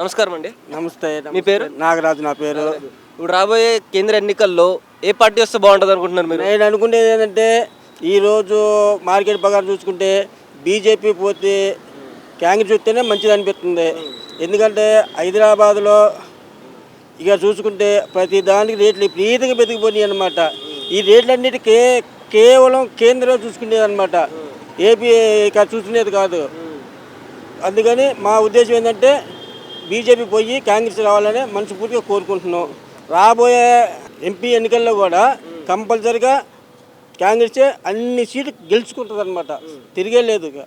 నమస్కారం అండి. నమస్తే. మీ పేరు? నాగరాజు నా పేరు. ఇప్పుడు రాబోయే కేంద్ర ఎన్నికల్లో ఏ పార్టీ వస్తే బాగుంటుంది అనుకుంటున్నారు మీరు? నేను అనుకునేది ఏంటంటే ఈరోజు మార్కెట్ ప్రకారం చూసుకుంటే బీజేపీ పోతే కాంగ్రెస్ వస్తేనే మంచిది అనిపిస్తుంది. ఎందుకంటే హైదరాబాద్లో ఇక చూసుకుంటే ప్రతి దానికి రేట్లు విపరీతంగా పెరిగిపోయినాయి అన్నమాట. ఈ రేట్లన్నిటికీ కేవలం కేంద్రం చూసుకునేది అనమాట, ఏపీ ఇక చూసుకునేది కాదు. అందుకని మా ఉద్దేశం ఏంటంటే బీజేపీ పోయి కాంగ్రెస్ రావాలని మనస్ఫూర్తిగా కోరుకుంటున్నాం. రాబోయే ఎంపీ ఎన్నికల్లో కూడా కంపల్సరిగా కాంగ్రెసే అన్ని సీట్లు గెలుచుకుంటుంది అనమాట, తిరిగే లేదు ఇక.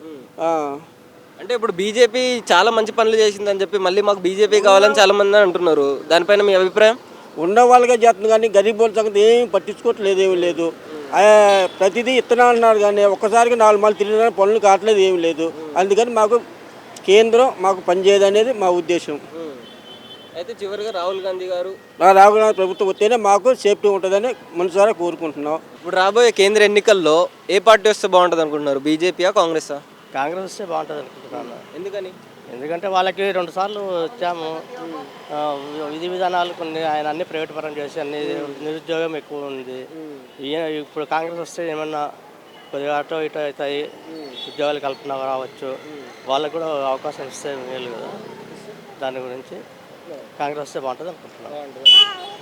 అంటే ఇప్పుడు బీజేపీ చాలా మంచి పనులు చేసిందని చెప్పి మళ్ళీ మాకు బీజేపీ కావాలని చాలా మంది అంటున్నారు. దానిపైన మీ అభిప్రాయం? ఉన్న వాళ్ళకే చేస్తుంది కానీ గరీబ్ వాళ్ళ సంగతి ఏం పట్టించుకోవట్లేదు, ఏమి లేదు. ప్రతిదీ ఇత్తనా అన్నారు కానీ ఒక్కసారికి 4 మార్లు తిరిగిన పనులు కావట్లేదు, ఏమి లేదు. అందుకని మాకు కేంద్రం మాకు పనిచేయదు అనేది మా ఉద్దేశం. అయితే చివరిగా రాహుల్ గాంధీ ప్రభుత్వం వస్తేనే మాకు సేఫ్టీ ఉంటుందని మనసారా కోరుకుంటున్నాం. ఇప్పుడు రాబోయే కేంద్ర ఎన్నికల్లో ఏ పార్టీ వస్తే బాగుంటుంది అనుకుంటున్నారు? బీజేపీయా, కాంగ్రెసా? కాంగ్రెస్ వస్తే బాగుంటుంది అనుకుంటున్నాను. ఎందుకని? ఎందుకంటే వాళ్ళకి 2 సార్లు వచ్చాము. విధి విధానాలు కొన్ని ఆయన అన్ని ప్రైవేట్ పరం చేసి అన్ని నిరుద్యోగం ఎక్కువ ఉంది. ఇప్పుడు కాంగ్రెస్ వస్తే ఏమన్నా కొద్దిగా అటో ఇటో అవుతాయి, ఉద్యోగాలు కల్పన రావచ్చు, వాళ్ళకు కూడా అవకాశం ఇస్తే మేలు కదా. దాని గురించి కాంగ్రెస్ వస్తే బాగుంటుంది అనుకుంటున్నాను.